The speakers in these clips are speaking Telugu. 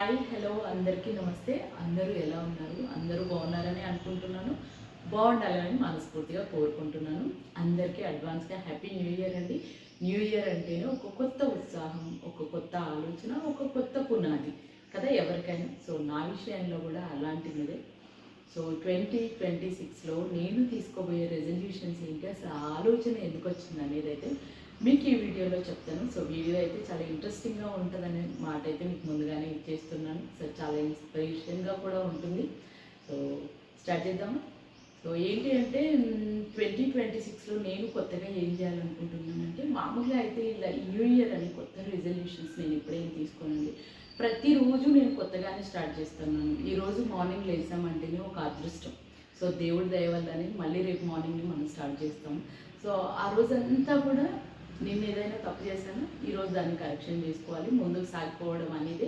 హాయ్ హలో అందరికీ నమస్తే. అందరూ ఎలా ఉన్నారు? అందరూ బాగున్నారని అనుకుంటున్నాను. బాగుండాలని మనస్ఫూర్తిగా కోరుకుంటున్నాను. అందరికీ అడ్వాన్స్గా హ్యాపీ న్యూ ఇయర్ అండి. న్యూ ఇయర్ అంటేనే ఒక కొత్త ఉత్సాహం, ఒక కొత్త ఆలోచన, ఒక కొత్త పునాది కదా ఎవరికైనా. సో నా విషయంలో కూడా అలాంటిదే. సో 2026లో నేను తీసుకోబోయే రెజల్యూషన్స్ ఏంటి, అసలు ఆలోచన ఎందుకు వచ్చింది అనేది అయితే మీకు ఈ వీడియోలో చెప్తాను. సో వీడియో అయితే చాలా ఇంట్రెస్టింగ్గా ఉంటుందనే మాట అయితే మీకు ముందుగానే ఇచ్చేస్తున్నాను. సో చాలా ఇన్స్పిరేషన్గా కూడా ఉంటుంది. సో స్టార్ట్ చేద్దాము. సో ఏంటి అంటే 2026లో నేను కొత్తగా ఏం చేయాలనుకుంటున్నానంటే, మామూలుగా అయితే ఇలా న్యూ ఇయర్ అని కొత్త రెజల్యూషన్స్ నేను ఎప్పుడేం తీసుకోనండి. ప్రతిరోజు నేను కొత్తగానే స్టార్ట్ చేస్తున్నాను. ఈరోజు మార్నింగ్ లేసామంటేనే ఒక అదృష్టం. సో దేవుడి దయ వల్లనే మళ్ళీ రేపు మార్నింగ్ని మనం స్టార్ట్ చేస్తాం. సో ఆ రోజంతా కూడా నేను ఏదైనా తప్పు చేశాను, ఈరోజు దాన్ని కరెక్షన్ చేసుకోవాలి, ముందుకు సాగిపోవడం అనేది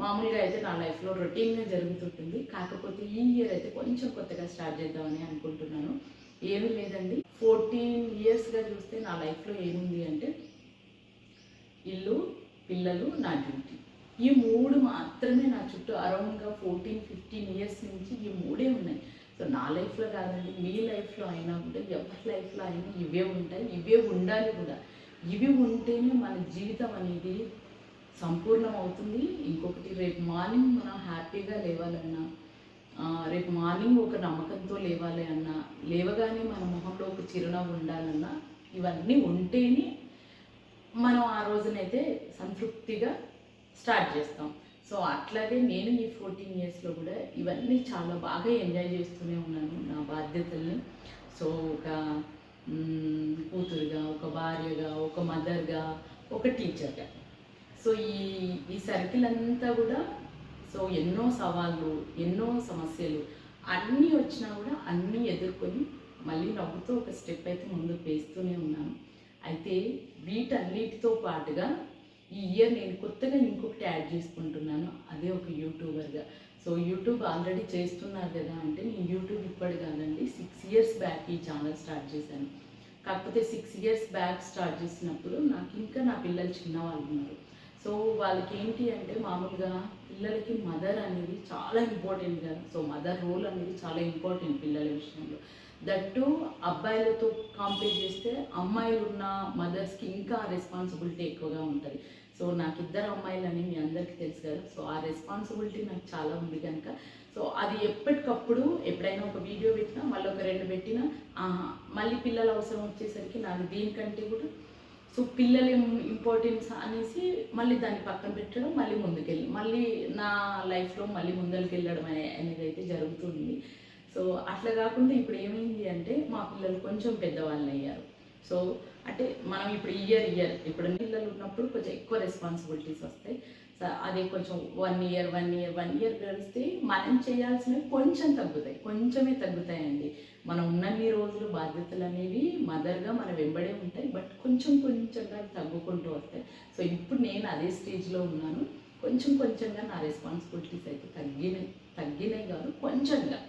మామూలుగా అయితే నా లైఫ్లో రొటీన్గా జరుగుతుంటుంది. కాకపోతే ఈ ఇయర్ అయితే కొంచెం కొత్తగా స్టార్ట్ చేద్దామని అనుకుంటున్నాను. ఏమీ లేదండి, 14 ఇయర్స్గా చూస్తే నా లైఫ్లో ఏముంది అంటే ఇల్లు, పిల్లలు, నా డ్యూటీ. ఈ మూడు మాత్రమే నా చుట్టూ అరౌండ్గా 14-15 ఇయర్స్ నుంచి ఈ మూడే ఉన్నాయి. సో నా లైఫ్లో కాదండి, మీ లైఫ్లో అయినా కూడా, ఎవరి లైఫ్లో అయినా ఇవే ఉంటాయి, ఇవే ఉండాలి కూడా. ఇవి ఉంటేనే మన జీవితం అనేది సంపూర్ణం అవుతుంది. ఇంకొకటి, రేపు మార్నింగ్ మనం హ్యాపీగా లేవాలన్నా, రేపు మార్నింగ్ ఒక నమ్మకంతో లేవాలి అన్నా, లేవగానే మన మొహంలో ఒక చిరునవ్వు ఉండాలన్నా, ఇవన్నీ ఉంటేనే మనం ఆ రోజునైతే సంతృప్తిగా స్టార్ట్ చేస్తాం. సో అట్లాగే నేను ఈ 14 ఇయర్స్లో కూడా ఇవన్నీ చాలా బాగా ఎంజాయ్ చేస్తూనే ఉన్నాను, నా బాధ్యతల్ని. సో ఒక కూతురుగా, ఒక భార్యగా, ఒక మదర్గా, ఒక టీచర్గా. సో ఈ సర్కిల్ అంతా కూడా, సో ఎన్నో సవాళ్ళు, ఎన్నో సమస్యలు అన్నీ వచ్చినా కూడా అన్నీ ఎదుర్కొని మళ్ళీ నవ్వుతూ ఒక స్టెప్ అయితే ముందుకు వేస్తూనే ఉన్నాను. అయితే వీటన్నిటితో పాటుగా ఈ ఇయర్ నేను కొత్తగా ఇంకొకటి యాడ్ చేసుకుంటున్నాను, అదే ఒక యూట్యూబర్గా. సో యూట్యూబ్ ఆల్రెడీ చేస్తున్నారు కదా అంటే, నేను యూట్యూబ్ ఇప్పటి కాదండి, 6 ఇయర్స్ బ్యాక్ ఈ ఛానల్ స్టార్ట్ చేశాను. కాకపోతే 6 ఇయర్స్ బ్యాక్ స్టార్ట్ చేసినప్పుడు నాకు ఇంకా నా పిల్లలు చిన్నవాళ్ళు ఉన్నారు. సో వాళ్ళకి ఏంటి అంటే, మామూలుగా పిల్లలకి మదర్ అనేది చాలా ఇంపార్టెంట్ కదా. సో మదర్ రోల్ అనేది చాలా ఇంపార్టెంట్ పిల్లల విషయంలో. దట్టు అబ్బాయిలతో కంపేర్ చేస్తే అమ్మాయిలు ఉన్న మదర్స్కి ఇంకా రెస్పాన్సిబిలిటీ ఎక్కువగా ఉంటుంది. సో నాకు ఇద్దరు అమ్మాయిలని మీ అందరికీ తెలుసు కదా. సో ఆ రెస్పాన్సిబిలిటీ నాకు చాలా ఉంది కనుక, సో అది ఎప్పటికప్పుడు ఎప్పుడైనా ఒక వీడియో పెట్టినా, మళ్ళీ ఒక 2 పెట్టినా, మళ్ళీ పిల్లల అవసరం వచ్చేసరికి నాకు దీనికంటే కూడా సో పిల్లల ఇంపార్టెన్స్ అనేసి మళ్ళీ దాన్ని పక్కన పెట్టడం, మళ్ళీ ముందుకెళ్ళి మళ్ళీ నా లైఫ్లో మళ్ళీ ముందరికి వెళ్ళడం అనేది అయితే జరుగుతుంది. సో అట్లా కాకుండా ఇప్పుడు ఏమైంది అంటే, మా పిల్లలు కొంచెం పెద్దవాళ్ళు అయ్యారు. సో అంటే మనం ఇప్పుడు ఇయర్ ఇప్పుడు పిల్లలు ఉన్నప్పుడు కొంచెం ఎక్కువ రెస్పాన్సిబిలిటీస్ వస్తాయి. సో అదే కొంచెం 1 ఇయర్ గడిస్తే మనం చేయాల్సినవి కొంచెం తగ్గుతాయి, కొంచెమే తగ్గుతాయండి. మనం ఉన్నన్ని రోజులు బాధ్యతలు అనేవి మదర్గా మన వెంబడే ఉంటాయి, బట్ కొంచెంగా తగ్గుకుంటూ వస్తాయి. సో ఇప్పుడు నేను అదే స్టేజ్లో ఉన్నాను. కొంచెంగా నా రెస్పాన్సిబిలిటీస్ అయితే తగ్గినాయి కాదు, కొంచెంగా.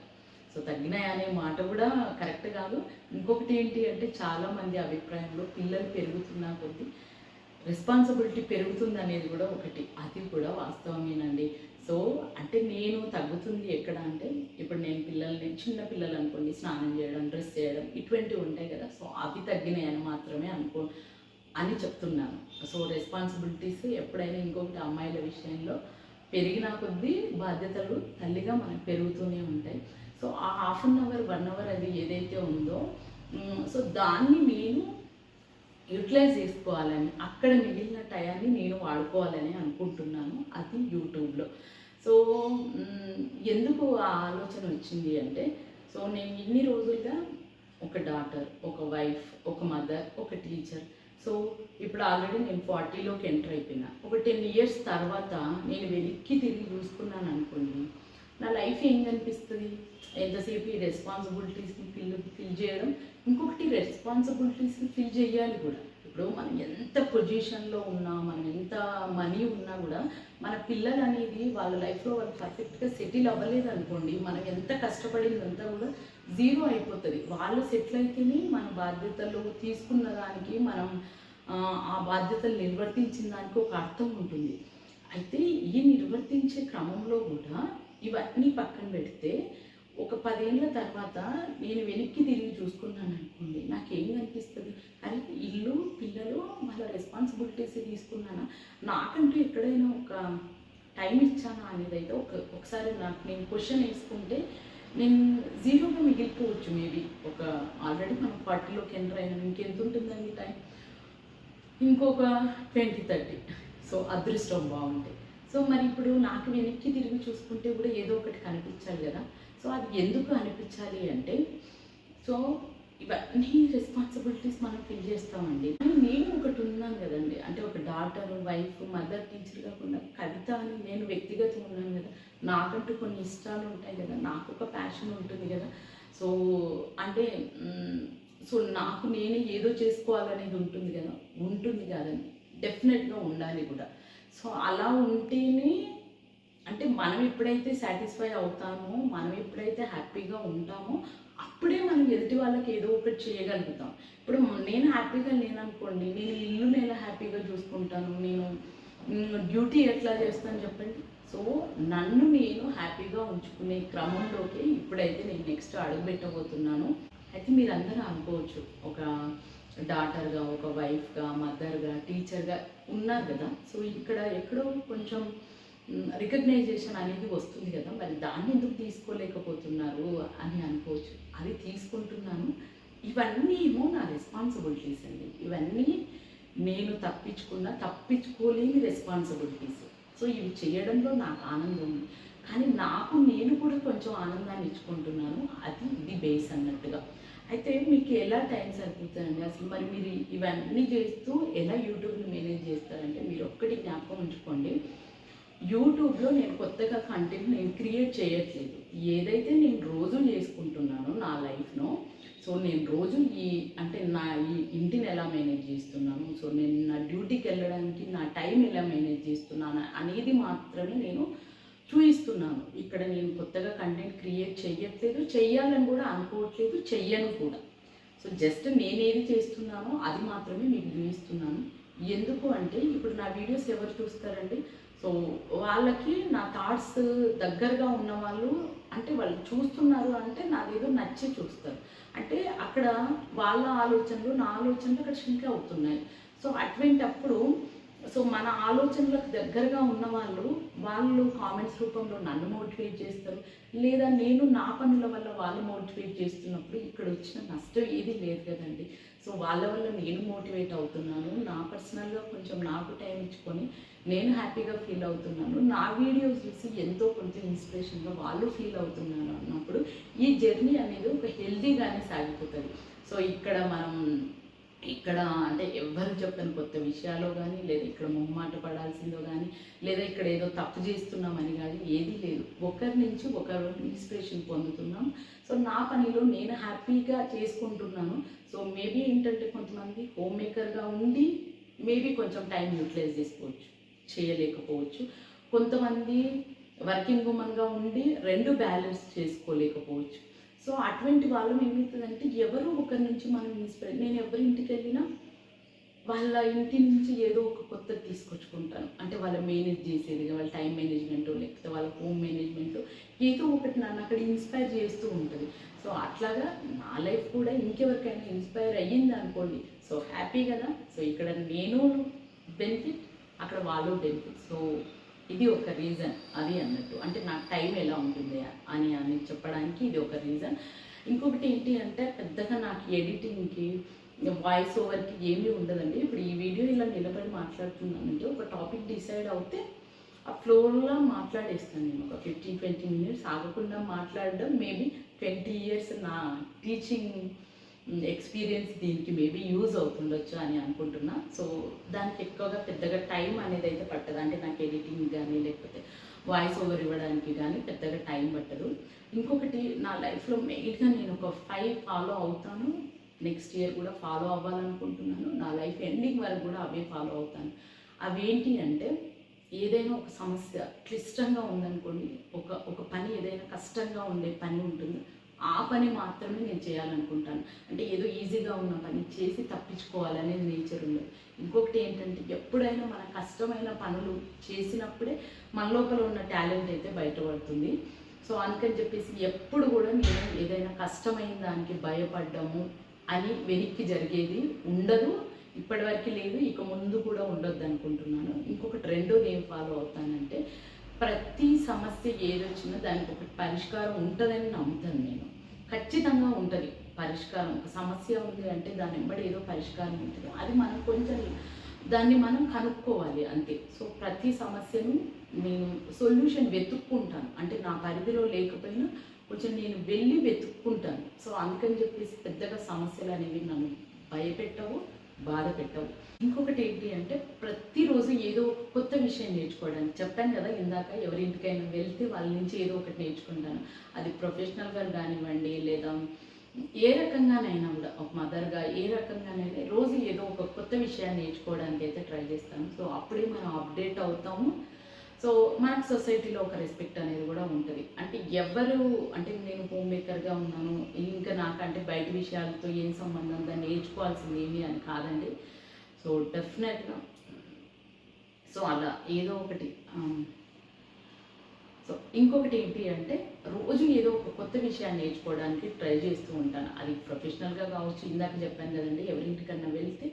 సో తగ్గినాయి అనే మాట కూడా కరెక్ట్ కాదు. ఇంకొకటి ఏంటి అంటే, చాలామంది అభిప్రాయంలో పిల్లలు పెరుగుతున్న కొద్దీ రెస్పాన్సిబిలిటీ పెరుగుతుంది అనేది కూడా ఒకటి, అది కూడా వాస్తవమేనండి. సో అంటే నేను తగ్గుతుంది ఎక్కడ అంటే, ఇప్పుడు నేను చిన్న పిల్లలు అనుకోండి, స్నానం చేయడం, డ్రెస్ చేయడం, ఇటువంటివి ఉంటాయి కదా. సో అవి తగ్గినాయి అని మాత్రమే అని చెప్తున్నాను. సో రెస్పాన్సిబిలిటీస్ ఎప్పుడైనా, ఇంకొకటి అమ్మాయిల విషయంలో పెరిగిన కొద్దీ బాధ్యతలు తల్లిగా మనకు పెరుగుతూనే ఉంటాయి. సో ఆ హాఫ్ అన్ అవర్ 1 అవర్ అది ఏదైతే ఉందో, సో దాన్ని నేను యూటిలైజ్ చేసుకోవాలని, అక్కడ మిగిలిన టయాన్ని నేను వాడుకోవాలని అనుకుంటున్నాను, అది యూట్యూబ్లో. సో ఎందుకు ఆ ఆలోచన వచ్చింది అంటే, సో నేను ఇన్ని రోజులుగా ఒక డాటర్, ఒక వైఫ్, ఒక మదర్, ఒక టీచర్. సో ఇప్పుడు ఆల్రెడీ నేను 40లోకి ఎంటర్ అయిపోయినా. ఒక 10 ఇయర్స్ తర్వాత నేను వెనక్కి తిరిగి చూసుకున్నాను అనుకోండి, నా లైఫ్ ఏం కనిపిస్తుంది? ఎంతసేపు ఈ రెస్పాన్సిబిలిటీస్ని ఫిల్ చేయడం, ఇంకొకటి రెస్పాన్సిబిలిటీస్ని ఫిల్ చేయాలి కూడా. ఇప్పుడు మనం ఎంత పొజిషన్లో ఉన్నా, మనం ఎంత మనీ ఉన్నా కూడా, మన పిల్లలు అనేది వాళ్ళ లైఫ్లో వాళ్ళు పర్ఫెక్ట్గా సెటిల్ అవ్వలేదు అనుకోండి, మనం ఎంత కష్టపడిందంతా కూడా జీరో అయిపోతుంది. వాళ్ళు సెటిల్ అయితేనే మన బాధ్యతలు తీసుకున్న దానికి, మనం ఆ బాధ్యతలు నిర్వర్తించిన దానికి ఒక అర్థం ఉంటుంది. అయితే ఈ నిర్వర్తించే క్రమంలో కూడా ఇవన్నీ పక్కన పెడితే ఒక 10 ఏళ్ళ తర్వాత నేను వెనక్కి తిరిగి చూసుకున్నాను అనుకోండి, నాకేం అనిపిస్తుంది, అరే ఇల్లు పిల్లలు వాళ్ళ రెస్పాన్సిబిలిటీస్ తీసుకున్నానా, నాకంటూ ఎక్కడైనా ఒక టైం ఇచ్చానా అనేది అయితే ఒకసారి నాకు నేను క్వశ్చన్ వేసుకుంటే నేను జీరోగా మిగిలిపోవచ్చు. మేబీ ఒక ఆల్రెడీ మనం 40లోకి ఎంటర్ అయినా ఇంకెంత ఉంటుందండి టైం, ఇంకొక 20-30. సో అదృష్టం బాగుంటే. సో మరి ఇప్పుడు నాకు వెనక్కి తిరిగి చూసుకుంటే కూడా ఏదో ఒకటి కనిపించాలి కదా. సో అది ఎందుకు అనిపించాలి అంటే, సో ఇవన్నీ రెస్పాన్సిబిలిటీస్ మనం ఫిల్ చేస్తామండి. కానీ నేను ఒకటి ఉన్నాను కదండి, అంటే ఒక డాటర్, వైఫ్, మదర్, టీచర్ కాకుండా కవిత అని నేను వ్యక్తిగతంగా ఉన్నాను కదా. నాకంటూ కొన్ని ఇష్టాలు ఉంటాయి కదా, నాకు ఒక ప్యాషన్ ఉంటుంది కదా. సో అంటే సో నాకు నేను ఏదో చేసుకోవాలనేది ఉంటుంది కదా, ఉంటుంది కదండి, డెఫినెట్గా ఉండాలి కూడా. సో అలా ఉంటేనే, అంటే మనం ఎప్పుడైతే సాటిస్ఫై అవుతామో, మనం ఎప్పుడైతే హ్యాపీగా ఉంటామో అప్పుడే మనం ఎదుటి వాళ్ళకి ఏదో ఒకటి చేయగలుగుతాం. ఇప్పుడు నేను హ్యాపీగా లేననుకోండి, నేను ఇల్లుని ఎలా హ్యాపీగా చూసుకుంటాను, నేను డ్యూటీ ఎట్లా చేస్తాను చెప్పండి. సో నన్ను నేను హ్యాపీగా ఉంచుకునే క్రమంలోకి ఇప్పుడైతే నేను నెక్స్ట్ అడుగు పెట్టబోతున్నాను. అయితే మీరందరూ అనుకోవచ్చు, ఒక డాటర్గా, ఒక వైఫ్గా, మదర్గా, టీచర్గా ఉన్నారు కదా. సో ఇక్కడ ఎక్కడో కొంచెం రికగ్నైజేషన్ అనేది వస్తుంది కదా, మరి దాన్ని ఎందుకు తీసుకోలేకపోతున్నారు అని అనుకోవచ్చు. అది తీసుకుంటున్నాను. ఇవన్నీ ఏమో నా రెస్పాన్సిబిలిటీస్ అండి. ఇవన్నీ నేను తప్పించుకోలేని రెస్పాన్సిబిలిటీస్. సో ఇవి చేయడంలో నాకు ఆనందం ఉంది, కానీ నాకు నేను కూడా కొంచెం ఆనందాన్ని ఇచ్చుకుంటున్నాను. ఇది బేస్ అన్నట్టుగా. అయితే మీకు ఎలా టైం సరిపోతుందండి అసలు? మరి మీరు ఇవన్నీ చేస్తూ ఎలా యూట్యూబ్ని మేనేజ్ చేస్తారంటే, మీరు ఒక్కటి జ్ఞాపకం ఉంచుకోండి, యూట్యూబ్లో నేను కొత్తగా కంటెంట్ నేను క్రియేట్ చేయట్లేదు. ఏదైతే నేను రోజు చేసుకుంటున్నానో నా లైఫ్లో, సో నేను రోజు అంటే నా ఇంటిని ఎలా మేనేజ్ చేస్తున్నాను, సో నేను నా డ్యూటీకి వెళ్ళడానికి నా టైం ఎలా మేనేజ్ చేస్తున్నాను అనేది మాత్రమే నేను చూపిస్తున్నాను. ఇక్కడ నేను కొత్తగా కంటెంట్ క్రియేట్ చేయట్లేదు, చెయ్యాలని కూడా అనుకోవట్లేదు, చెయ్యను కూడా. సో జస్ట్ నేనేది చేస్తున్నానో అది మాత్రమే మీకు చూపిస్తున్నాను. ఎందుకు అంటే, ఇప్పుడు నా వీడియోస్ ఎవరు చూస్తారండి? సో వాళ్ళకి నా థాట్స్ దగ్గరగా ఉన్న వాళ్ళు, అంటే వాళ్ళు చూస్తున్నారు అంటే నాదేదో నచ్చి చూస్తారు. అంటే అక్కడ వాళ్ళ ఆలోచనలు నా ఆలోచనలు అక్కడ సింక్ అవుతున్నాయి. సో అటువంటప్పుడు సో మన ఆలోచనలకు దగ్గరగా ఉన్న వాళ్ళు కామెంట్స్ రూపంలో నన్ను మోటివేట్ చేస్తారు, లేదా నేను నా పనుల వల్ల వాళ్ళు మోటివేట్ చేస్తున్నప్పుడు ఇక్కడ వచ్చిన నష్టం ఏది లేదు కదండి. సో వాళ్ళ వల్ల నేను మోటివేట్ అవుతున్నాను, నా పర్సనల్గా కొంచెం నాకు టైం ఇచ్చుకొని నేను హ్యాపీగా ఫీల్ అవుతున్నాను, నా వీడియోస్ చూసి ఎంతో కొంచెం ఇన్స్పిరేషన్గా వాళ్ళు ఫీల్ అవుతున్నారు అన్నప్పుడు ఈ జర్నీ అనేది ఒక హెల్దీగానే సాగిపోతుంది. సో ఇక్కడ అంటే ఎవరు చెప్పని కొత్త విషయాలు కానీ, లేదా ఇక్కడ మొహమాట పడాల్సిందో కానీ, లేదా ఇక్కడ ఏదో తప్పు చేస్తున్నామని కానీ ఏదీ లేదు. ఒకరి నుంచి ఒకరు ఇన్స్పిరేషన్ పొందుతున్నాం. సో నా పనిలో నేను హ్యాపీగా చేసుకుంటున్నాను. సో మేబీ ఏంటంటే కొంతమంది హోమ్ మేకర్గా ఉండి మేబీ కొంచెం టైం యూటిలైజ్ చేయలేకపోవచ్చు. కొంతమంది వర్కింగ్ ఉమెన్గా ఉండి రెండు బ్యాలెన్స్ చేసుకోలేకపోవచ్చు. సో అటువంటి వాళ్ళు ఏమవుతుందంటే, ఎవరో ఒకరి నుంచి మనం నేను ఎవరి ఇంటికి వెళ్ళినా వాళ్ళ ఇంటి నుంచి ఏదో ఒక కొత్తది తీసుకొచ్చుకుంటాను. అంటే వాళ్ళ మేనేజ్ చేసేది, వాళ్ళ టైం మేనేజ్మెంటు, లేకపోతే వాళ్ళ హోమ్ మేనేజ్మెంటు, ఏదో ఒకటి నన్ను అక్కడ ఇన్స్పైర్ చేస్తూ ఉంటుంది. సో అట్లాగా నా లైఫ్ కూడా ఇంకెవరికైనా ఇన్స్పైర్ అయ్యింది అనుకోండి, సో హ్యాపీ కదా. సో ఇక్కడ నేను బెనిఫిట్, అక్కడ వాళ్ళు బెనిఫిట్. సో ఇది ఒక రీజన్ అది అన్నట్టు, అంటే నాకు టైం ఎలా ఉంటుంది అని చెప్పడానికి ఇది ఒక రీజన్. ఇంకొకటి ఏంటి అంటే, పెద్దగా నాకు ఎడిటింగ్కి, వాయిస్ ఓవర్కి ఏమీ ఉండదండి. ఇప్పుడు ఈ వీడియో ఇలా నిలబడి మాట్లాడుతున్నానంటే ఒక టాపిక్ డిసైడ్ అవుతే ఆ ఫ్లోర్లో మాట్లాడేస్తాను నేను. ఒక 15-20 మినిట్స్ ఆగకుండా మాట్లాడడం మేబీ 20 ఇయర్స్ నా టీచింగ్ ఎక్స్పీరియన్స్ దీనికి మేబీ యూజ్ అవుతుండొచ్చు అని అనుకుంటున్నా. సో దానికి ఎక్కువగా పెద్దగా టైం అనేది అయితే పట్టదు. అంటే నాకు ఎడిటింగ్ కానీ లేకపోతే వాయిస్ ఓవర్ ఇవ్వడానికి కానీ పెద్దగా టైం పట్టదు. ఇంకొకటి, నా లైఫ్లో మెయిన్గా నేను ఒక 5 ఫాలో అవుతాను. నెక్స్ట్ ఇయర్ కూడా ఫాలో అవ్వాలనుకుంటున్నాను. నా లైఫ్ ఎండింగ్ వరకు కూడా అవే ఫాలో అవుతాను. అవేంటి అంటే, ఏదైనా ఒక సమస్య క్లిష్టంగా ఉందనుకోండి, ఒక పని ఏదైనా కష్టంగా ఉండే పని ఉంటుంది, ఆ పని మాత్రమే నేను చేయాలనుకుంటాను. అంటే ఏదో ఈజీగా ఉన్న పని చేసి తప్పించుకోవాలనేది నేచర్ ఉండదు. ఇంకొకటి ఏంటంటే ఎప్పుడైనా మన కష్టమైన పనులు చేసినప్పుడే మన లోపల ఉన్న టాలెంట్ అయితే బయటపడుతుంది. సో అందుకని చెప్పేసి ఎప్పుడు కూడా నేను ఏదైనా కష్టమైన దానికి భయపడ్డము అని వెనక్కి జరిగేది ఉండదు. ఇప్పటివరకు లేదు, ఇక ముందు కూడా ఉండొద్దు అనుకుంటున్నాను. ఇంకొకటి రెండోది ఏం ఫాలో అవుతానంటే ప్రతి సమస్య ఏదొచ్చినా దానికి ఒకటి పరిష్కారం ఉంటుందని నమ్ముతాను నేను. ఖచ్చితంగా ఉంటుంది పరిష్కారం. ఒక సమస్య ఉంది అంటే దాని వెంబడి ఏదో పరిష్కారం ఉంటుంది. అది మనం కొంచెం దాన్ని మనం కనుక్కోవాలి అంతే. సో ప్రతి సమస్యను నేను సొల్యూషన్ వెతుక్కుంటాను. అంటే నా పరిధిలో లేకపోయినా కొంచెం నేను వెళ్ళి వెతుక్కుంటాను. సో అందుకని చెప్పేసి పెద్దగా సమస్యలు అనేవి నన్ను భయపెట్టవు, బాధ పెట్టవు. ఇంకొకటి ఏంటి అంటే ప్రతిరోజు ఏదో కొత్త విషయం నేర్చుకోవడానికి చెప్పాను కదా ఇందాక, ఎవరింటికైనా వెళ్తే వాళ్ళ నుంచి ఏదో ఒకటి నేర్చుకుంటాను. అది ప్రొఫెషనల్గా కానివ్వండి, లేదా ఏ రకంగానైనా కూడా ఒక మదర్గా ఏ రకంగానైనా రోజు ఏదో ఒక కొత్త విషయాన్ని నేర్చుకోవడానికి అయితే ట్రై చేస్తాను. సో అప్పుడే మనం అప్డేట్ అవుతాము. సో మనకు సొసైటీలో ఒక రెస్పెక్ట్ అనేది కూడా ఉంటుంది. అంటే ఎవరు అంటే నేను హోమ్ మేకర్గా ఉన్నాను, ఇంకా నాకంటే బయట విషయాలతో ఏం సంబంధం, దాన్ని నేర్చుకోవాల్సింది ఏమి అని కాదండి. సో డెఫినెట్గా సో అలా ఏదో ఒకటి. సో ఇంకొకటి ఏంటి అంటే రోజు ఏదో ఒక కొత్త విషయాన్ని నేర్చుకోవడానికి ట్రై చేస్తూ ఉంటాను. అది ప్రొఫెషనల్గా కావచ్చు, ఇందాక చెప్పాను కదండి, ఎవరింటికన్నా వెళ్తే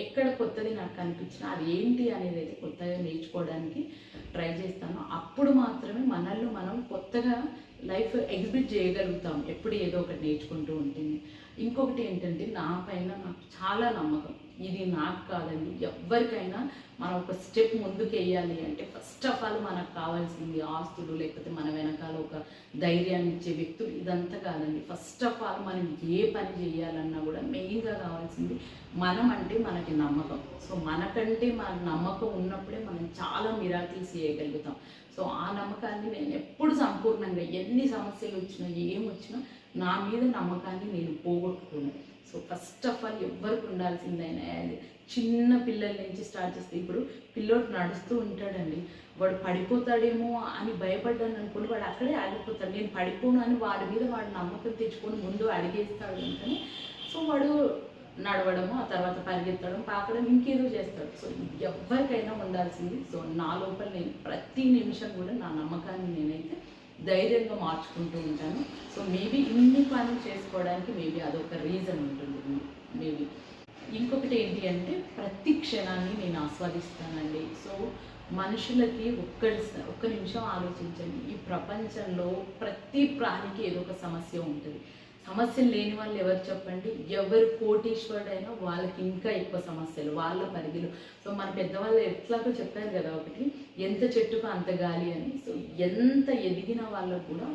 ఎక్కడ కొత్తది నాకు కనిపించినా అది ఏంటి అనేది అయితే కొత్తగా నేర్చుకోవడానికి ట్రై చేస్తాను. అప్పుడు మాత్రమే మనల్ని మనం కొత్తగా లైఫ్ ఎగ్జిబిట్ చేయగలుగుతాం, ఎప్పుడు ఏదో ఒకటి నేర్చుకుంటూ ఉంటుంది. ఇంకొకటి ఏంటంటే నా పైన నాకు చాలా నమ్మకం. ఇది నాకు కాదండి, ఎవరికైనా మనం ఒక స్టెప్ ముందుకు వేయాలి అంటే ఫస్ట్ ఆఫ్ ఆల్ మనకు కావాల్సింది ఆస్తులు, లేకపోతే మన వెనకాల ఒక ధైర్యాన్ని ఇచ్చే వ్యక్తులు, ఇదంతా కాదండి. ఫస్ట్ ఆఫ్ ఆల్ మనం ఏ పని చేయాలన్నా కూడా మెయిన్గా కావాల్సింది మనం అంటే మనకి నమ్మకం. సో మనకంటే మన నమ్మకం ఉన్నప్పుడే మనం చాలా మిరాకిల్స్ చేయగలుగుతాం. సో ఆ నమ్మకాన్ని నేను ఎప్పుడు సంపూర్ణంగా ఎన్ని సమస్యలు వచ్చినా ఏమొచ్చినా నా మీద నమ్మకాన్ని నేను పోగొట్టుకున్నాను. సో ఫస్ట్ ఆఫ్ ఆల్ ఎవరికి ఉండాల్సిందైనా చిన్న పిల్లల నుంచి స్టార్ట్ చేస్తే, ఇప్పుడు పిల్లోడు నడుస్తూ ఉంటాడండి, వాడు పడిపోతాడేమో అని భయపడ్డాను అనుకోండి, వాడు అక్కడే ఆగిపోతాడు. నేను పడిపోను అని వాడి మీద వాడు నమ్మకం తెచ్చుకొని ముందు అడిగేస్తాడు వెంటనే. సో వాడు నడవడము, ఆ తర్వాత పరిగెత్తడం, పాకడం, ఇంకేదో చేస్తాడు. సో ఎవరికైనా ఉండాల్సింది. సో నా లోపల నేను ప్రతి నిమిషం కూడా నా నమ్మకాన్ని నేనైతే ధైర్యంగా మార్చుకుంటూ ఉంటాను. సో మేబీ ఇన్ని పనులు చేసుకోవడానికి మేబీ అదొక రీజన్ ఉంటుంది మేబీ. ఇంకొకటి ఏంటి అంటే ప్రతి క్షణాన్ని నేను ఆస్వాదిస్తానండి. సో మనుషులకి ఒక్క నిమిషం ఆలోచించండి, ఈ ప్రపంచంలో ప్రతి ప్రాణికి ఏదో ఒక సమస్య ఉంటుంది. సమస్యలు లేని వాళ్ళు ఎవరు చెప్పండి? ఎవరు కోటీశ్వరుడైనా వాళ్ళకి ఇంకా ఎక్కువ సమస్యలు వాళ్ళ పరిధిలో. సో మన పెద్దవాళ్ళు ఎట్లాగో చెప్పారు కదా ఒకటి, ఎంత చెట్టుకు అంత గాలి అని. సో ఎంత ఎదిగిన వాళ్ళకు కూడా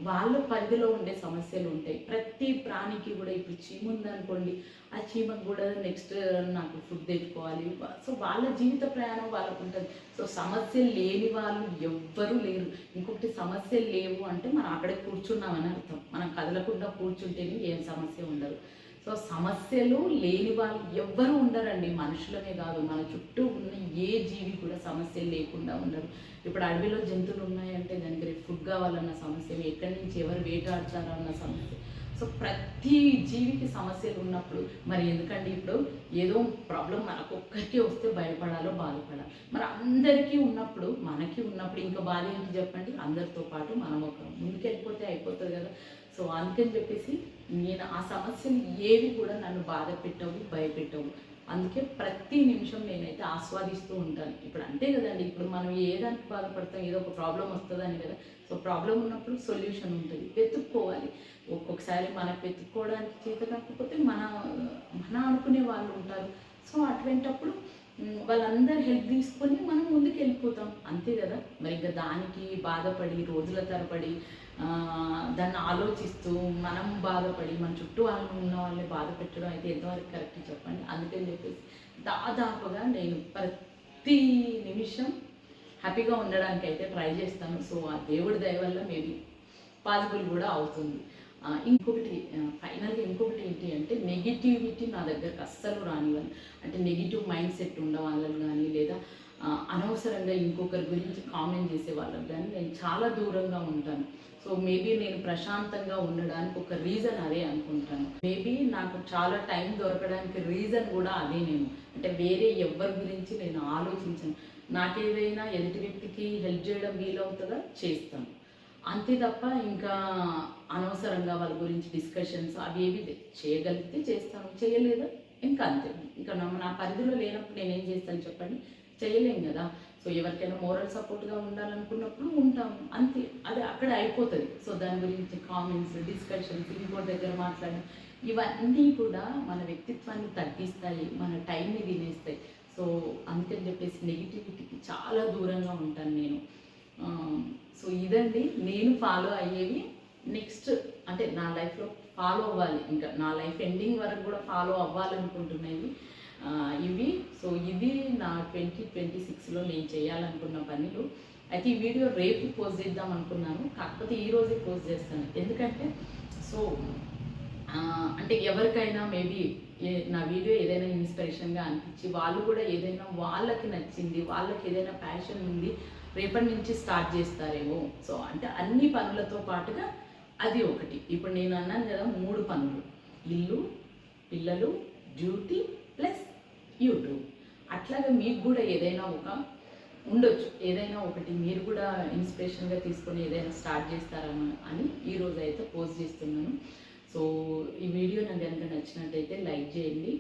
వాళ్ళ పరిధిలో ఉండే సమస్యలు ఉంటాయి. ప్రతి ప్రాణికి కూడా, ఇప్పుడు చీమ ఉందనుకోండి, ఆ చీమకు కూడా నెక్స్ట్ నాకు ఫుడ్ తెచ్చుకోవాలి. సో వాళ్ళ జీవిత ప్రయాణం వాళ్ళకు ఉంటుంది. సో సమస్యలు లేని వాళ్ళు ఎవ్వరూ లేరు. ఇంకొకటి, సమస్యలు లేవు అంటే మనం అక్కడే కూర్చున్నామని అర్థం. మనం కదలకుండా కూర్చుంటేనే ఏం సమస్య ఉండదు. సో సమస్యలు లేని వాళ్ళు ఎవ్వరూ ఉండరండి. మనుషులమే కాదు, మన చుట్టూ ఉన్న ఏ జీవి కూడా సమస్యలు లేకుండా ఉండరు. ఇప్పుడు అడవిలో జంతువులు ఉన్నాయంటే దానికి రేపు ఫుడ్ కావాలన్న సమస్య, ఎక్కడి నుంచి ఎవరు వేటాడతారో అన్న సమస్య. సో ప్రతి జీవికి సమస్యలు ఉన్నప్పుడు మరి ఎందుకండి ఇప్పుడు ఏదో ప్రాబ్లం మనకు ఒక్కరికి వస్తే భయపడాలో బాధపడాలి, మరి అందరికీ ఉన్నప్పుడు మనకి ఉన్నప్పుడు ఇంకా బాధ ఏంటి చెప్పండి? అందరితో పాటు మనం ఒక ముందుకెళ్ళిపోతే అయిపోతుంది కదా. సో అందుకని చెప్పేసి నేను ఆ సమస్యలు ఏవి కూడా నన్ను బాధ పెట్టవు, భయపెట్టవు. అందుకే ప్రతి నిమిషం నేనైతే ఆస్వాదిస్తూ ఉంటాను. ఇప్పుడు అంతే కదండి, ఇప్పుడు మనం ఏ దానికి బాధపడతాం, ఏదో ఒక ప్రాబ్లం వస్తుందని కదా. సో ప్రాబ్లం ఉన్నప్పుడు సొల్యూషన్ ఉంటుంది, వెతుక్కోవాలి. ఒక్కొక్కసారి మనకు వెతుక్కోవడానికి చేత కాకపోతే మన అనుకునే వాళ్ళు ఉంటారు. సో అటువంటప్పుడు వాళ్ళందరూ హెల్ప్ తీసుకొని మనం ముందుకు వెళ్ళిపోతాం, అంతే కదా. మరి ఇంకా దానికి బాధపడి రోజుల తరబడి దాన్ని ఆలోచిస్తూ మనం బాధపడి మన చుట్టూ వాళ్ళు ఉన్న వాళ్ళని బాధ పెట్టడం అయితే ఎంతవరకు కరెక్ట్ చెప్పండి? అందుకని చెప్పేసి దాదాపుగా నేను ప్రతి నిమిషం హ్యాపీగా ఉండడానికి అయితే ట్రై చేస్తాను. సో ఆ దేవుడి దయ వల్ల మేబీ పాసిబుల్ కూడా అవుతుంది. ఇంకొకటి ఫైనల్గా ఇంకొకటి ఏంటి అంటే నెగిటివిటీ నా దగ్గరకు అస్సలు రానివ్వను. అంటే నెగిటివ్ మైండ్ సెట్ ఉన్న వాళ్ళని కానీ, లేదా అనవసరంగా ఇంకొకరి గురించి కామెంట్ చేసే వాళ్ళకి కానీ నేను చాలా దూరంగా ఉంటాను. సో మేబీ నేను ప్రశాంతంగా ఉండడానికి ఒక రీజన్ అదే అనుకుంటాను. మేబీ నాకు చాలా టైం దొరకడానికి రీజన్ కూడా అదే. నేను అంటే వేరే ఎవరి గురించి నేను ఆలోచించను. నాకేదైనా ఎదుటి వ్యక్తికి హెల్ప్ చేయడం వీలవుతుందా చేస్తాను, అంతే తప్ప ఇంకా అనవసరంగా వాళ్ళ గురించి డిస్కషన్స్ అవి ఏవి చేయగలిగితే చేస్తాను, చేయలేదా ఇంకా అంతే. ఇంకా నా పరిధిలో లేనప్పుడు నేనేం చేస్తాను చెప్పండి, చేయలేం కదా. సో ఎవరికైనా మోరల్ సపోర్ట్గా ఉండాలనుకున్నప్పుడు ఉంటాము, అంతే. అది అక్కడ అయిపోతుంది. సో దాని గురించి కామెంట్స్, డిస్కషన్స్, ఇంకోటి దగ్గర మాట్లాడడం ఇవన్నీ కూడా మన వ్యక్తిత్వాన్ని తగ్గిస్తాయి, మన టైంని తినేస్తాయి. సో అందుకని చెప్పేసి నెగిటివిటీకి చాలా దూరంగా ఉంటాను నేను. సో ఇదండి నేను ఫాలో అయ్యేవి. నెక్స్ట్ అంటే నా లైఫ్లో ఫాలో అవ్వాలి, ఇంకా నా లైఫ్ ఎండింగ్ వరకు కూడా ఫాలో అవ్వాలనుకుంటున్నాయి ఇవి. సో ఇది నా 2026లో నేను చేయాలనుకున్న పనులు. అయితే ఈ వీడియో రేపు పోస్ట్ చేద్దాం అనుకున్నాను, కాకపోతే ఈరోజే పోస్ట్ చేస్తాను. ఎందుకంటే సో అంటే ఎవరికైనా మేబీ నా వీడియో ఏదైనా ఇన్స్పిరేషన్గా అనిపించి వాళ్ళు కూడా ఏదైనా వాళ్ళకి నచ్చింది, వాళ్ళకి ఏదైనా ప్యాషన్ ఉంది, రేపటి నుంచి స్టార్ట్ చేస్తారేమో. సో అంటే అన్ని పనులతో పాటుగా అది ఒకటి. ఇప్పుడు నేను అన్నాను కదా 3 పనులు, ఇల్లు, పిల్లలు, డ్యూటీ ప్లస్ యూట్యూబ్. అట్లాగే మీకు కూడా ఏదైనా ఒక ఉండొచ్చు, ఏదైనా ఒకటి మీరు కూడా ఇన్స్పిరేషన్గా తీసుకొని ఏదైనా స్టార్ట్ చేస్తారని అని ఈరోజు అయితే పోస్ట్ చేస్తున్నాను. సో ఈ వీడియో నాకు కనుక నచ్చినట్టయితే లైక్ చేయండి,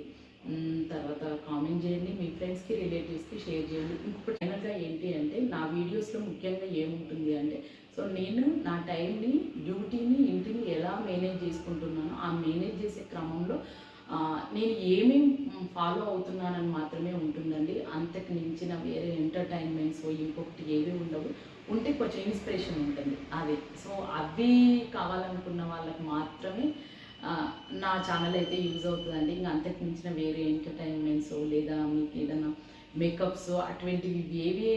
తర్వాత కామెంట్ చేయండి, మీ ఫ్రెండ్స్కి రిలేటివ్స్కి షేర్ చేయండి. ఇంకొకటి ఫైనల్గా ఏంటి అంటే నా వీడియోస్లో ముఖ్యంగా ఏముంటుంది అంటే సో నేను నా టైంని, డ్యూటీని, ఇంటిని ఎలా మేనేజ్ చేసుకుంటున్నానో ఆ మేనేజ్ చేసే క్రమంలో నేను ఏమేమి ఫాలో అవుతున్నానని మాత్రమే ఉంటుందండి. అంతకు మించిన వేరే ఎంటర్టైన్మెంట్స్ ఇంకొకటి ఏవి ఉండవు. ఉంటే కొంచెం ఇన్స్పిరేషన్ ఉంటుంది అది. సో అవి కావాలనుకున్న వాళ్ళకి మాత్రమే నా ఛానల్ అయితే యూజ్ అవుతుందండి. ఇంకా అంతకు మించిన వేరే ఎంటర్టైన్మెంట్స్ లేదా మీకు ఏదైనా మేకప్స్ అటువంటివి ఏవి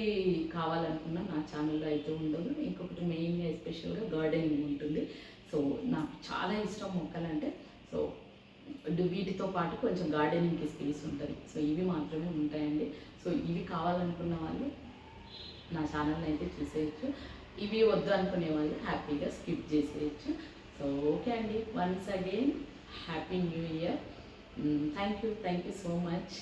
కావాలనుకున్నా నా ఛానల్లో అయితే ఉండదు. ఇంకొకటి మెయిన్గా ఎస్పెషల్గా గార్డెనింగ్ ఉంటుంది. సో నాకు చాలా ఇష్టం మొక్కలంటే. సో వీటితో పాటు కొంచెం గార్డెనింగ్కి స్పేస్ ఉంటుంది. సో ఇవి మాత్రమే ఉంటాయండి. సో ఇవి కావాలనుకున్న వాళ్ళు నా ఛానల్ని అయితే చూసేయచ్చు, ఇవి వద్దు అనుకునే వాళ్ళు హ్యాపీగా స్కిప్ చేసేయచ్చు. సో ఓకే అండి, once again happy new year. Thank you so much.